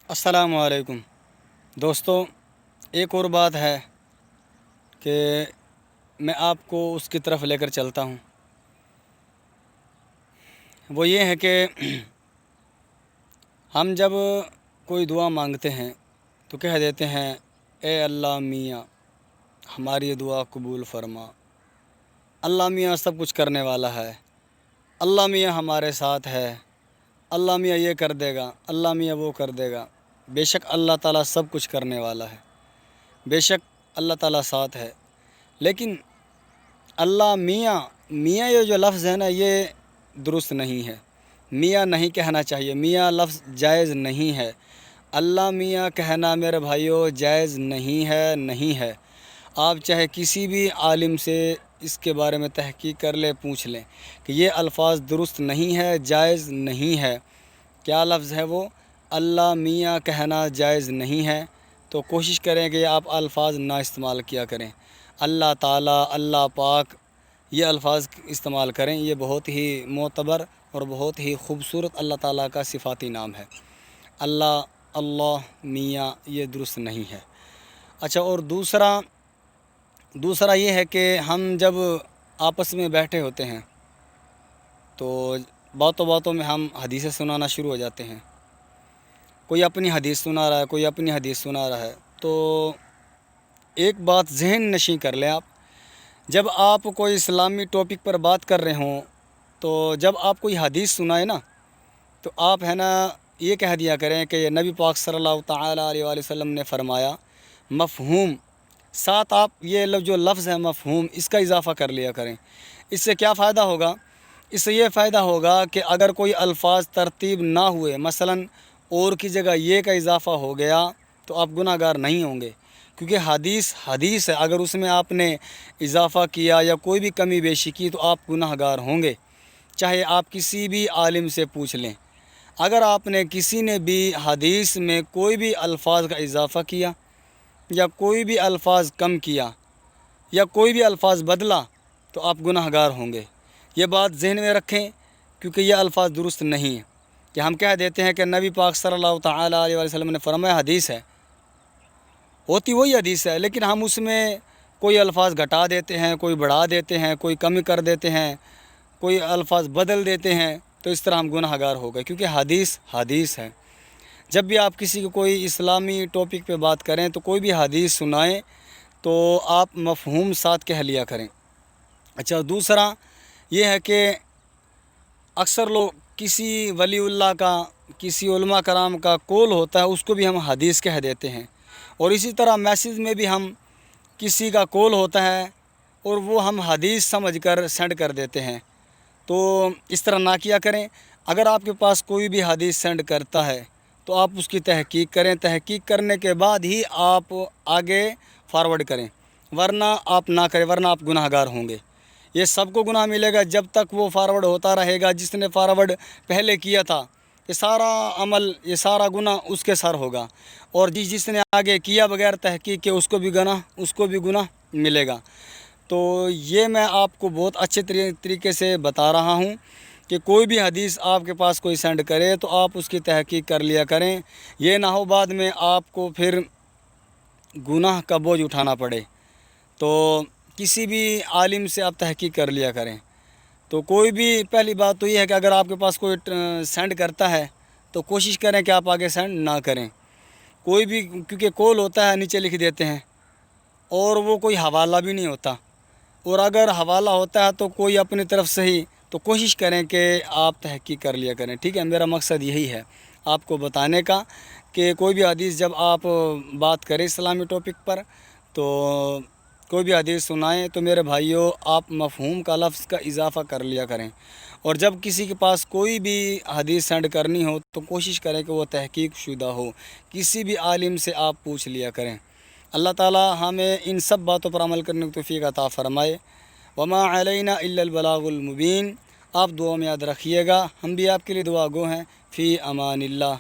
السلام علیکم دوستو، ایک اور بات ہے کہ میں آپ کو اس کی طرف لے کر چلتا ہوں۔ وہ یہ ہے کہ ہم جب کوئی دعا مانگتے ہیں تو کہہ دیتے ہیں اے اللہ میاں ہماری دعا قبول فرما۔ اللہ میاں سب کچھ کرنے والا ہے، اللہ میاں ہمارے ساتھ ہے، اللہ میاں یہ کر دے گا، اللہ میاں وہ کر دے گا۔ بے شک اللہ تعالیٰ سب کچھ کرنے والا ہے، بے شک اللہ تعالیٰ ساتھ ہے، لیکن اللہ میاں یہ جو لفظ ہے نا، یہ درست نہیں ہے۔ میاں نہیں کہنا چاہیے، میاں لفظ جائز نہیں ہے۔ اللہ میاں کہنا میرے بھائیوں جائز نہیں ہے۔ آپ چاہے کسی بھی عالم سے اس کے بارے میں تحقیق کر لیں، پوچھ لیں کہ یہ الفاظ درست نہیں ہے، جائز نہیں ہے۔ کیا لفظ ہے وہ؟ اللہ میاں کہنا جائز نہیں ہے۔ تو کوشش کریں کہ آپ الفاظ نہ استعمال کیا کریں۔ اللہ تعالیٰ، اللہ پاک، یہ الفاظ استعمال کریں۔ یہ بہت ہی معتبر اور بہت ہی خوبصورت اللہ تعالیٰ کا صفاتی نام ہے۔ اللہ میاں یہ درست نہیں ہے۔ اچھا، اور دوسرا یہ ہے کہ ہم جب آپس میں بیٹھے ہوتے ہیں تو باتوں میں ہم حدیثیں سنانا شروع ہو جاتے ہیں۔ کوئی اپنی حدیث سنا رہا ہے، کوئی اپنی حدیث سنا رہا ہے۔ تو ایک بات ذہن نشین کر لیں، آپ جب آپ کوئی اسلامی ٹاپک پر بات کر رہے ہوں تو جب آپ کوئی حدیث سنائے نا، تو آپ ہے نا یہ کہہ دیا کریں کہ یہ نبی پاک صلی اللہ تعالیٰ علیہ وآلہ وسلم نے فرمایا، مفہوم ساتھ آپ یہ جو لفظ ہے مفہوم، اس کا اضافہ کر لیا کریں۔ اس سے کیا فائدہ ہوگا؟ اس سے یہ فائدہ ہوگا کہ اگر کوئی الفاظ ترتیب نہ ہوئے، مثلا اور کی جگہ یہ کا اضافہ ہو گیا، تو آپ گناہ گار نہیں ہوں گے، کیونکہ حدیث ہے۔ اگر اس میں آپ نے اضافہ کیا یا کوئی بھی کمی بیشی کی تو آپ گناہ گار ہوں گے، چاہے آپ کسی بھی عالم سے پوچھ لیں۔ اگر آپ نے کسی نے بھی حدیث میں کوئی بھی الفاظ کا اضافہ کیا یا کوئی بھی الفاظ کم کیا یا کوئی بھی الفاظ بدلا تو آپ گناہ گار ہوں گے۔ یہ بات ذہن میں رکھیں، کیونکہ یہ الفاظ درست نہیں ہیں کہ ہم کہہ دیتے ہیں کہ نبی پاک صلی اللہ تعالیٰ علیہ وسلم نے فرمایا، حدیث ہے، ہوتی وہی حدیث ہے، لیکن ہم اس میں کوئی الفاظ گھٹا دیتے ہیں، کوئی بڑھا دیتے ہیں، کوئی کمی کر دیتے ہیں، کوئی الفاظ بدل دیتے ہیں، تو اس طرح ہم گناہ گار ہو گئے، کیونکہ حدیث ہے۔ جب بھی آپ کسی کو کوئی اسلامی ٹاپک پہ بات کریں تو کوئی بھی حدیث سنائیں تو آپ مفہوم ساتھ کہہ لیا کریں۔ اچھا، دوسرا یہ ہے کہ اکثر لوگ کسی ولی اللہ کا، کسی علماء کرام کا قول ہوتا ہے، اس کو بھی ہم حدیث کہہ دیتے ہیں، اور اسی طرح میسیج میں بھی ہم کسی کا قول ہوتا ہے اور وہ ہم حدیث سمجھ کر سینڈ کر دیتے ہیں۔ تو اس طرح نہ کیا کریں۔ اگر آپ کے پاس کوئی بھی حدیث سینڈ کرتا ہے تو آپ اس کی تحقیق کریں، تحقیق کرنے کے بعد ہی آپ آگے فارورڈ کریں، ورنہ آپ نہ کریں، ورنہ آپ گناہ گار ہوں گے۔ یہ سب کو گناہ ملے گا جب تک وہ فارورڈ ہوتا رہے گا۔ جس نے فارورڈ پہلے کیا تھا، یہ سارا عمل، یہ سارا گناہ اس کے سر ہوگا، اور جس نے آگے کیا بغیر تحقیق کے، اس کو بھی گناہ ملے گا۔ تو یہ میں آپ کو بہت اچھے طریقے سے بتا رہا ہوں کہ کوئی بھی حدیث آپ کے پاس کوئی سینڈ کرے تو آپ اس کی تحقیق کر لیا کریں، یہ نہ ہو بعد میں آپ کو پھر گناہ کا بوجھ اٹھانا پڑے۔ تو کسی بھی عالم سے آپ تحقیق کر لیا کریں۔ تو کوئی بھی، پہلی بات تو یہ ہے کہ اگر آپ کے پاس کوئی سینڈ کرتا ہے تو کوشش کریں کہ آپ آگے سینڈ نہ کریں کوئی بھی، کیونکہ کال ہوتا ہے نیچے لکھ دیتے ہیں، اور وہ کوئی حوالہ بھی نہیں ہوتا، اور اگر حوالہ ہوتا ہے تو کوئی اپنی طرف سے ہی، تو کوشش کریں کہ آپ تحقیق کر لیا کریں، ٹھیک ہے۔ میرا مقصد یہی ہے آپ کو بتانے کا کہ کوئی بھی حدیث جب آپ بات کریں اسلامی ٹاپک پر، تو کوئی بھی حدیث سنائیں تو میرے بھائیوں آپ مفہوم کا لفظ کا اضافہ کر لیا کریں، اور جب کسی کے پاس کوئی بھی حدیث سینڈ کرنی ہو تو کوشش کریں کہ وہ تحقیق شدہ ہو، کسی بھی عالم سے آپ پوچھ لیا کریں۔ اللہ تعالی ہمیں ان سب باتوں پر عمل کرنے کی توفیق عطا فرمائے۔ وما علینا الا البلاغ المبین۔ آپ دعا میں یاد رکھیے گا، ہم بھی آپ کے لیے دعا گو ہیں۔ فی امان اللہ۔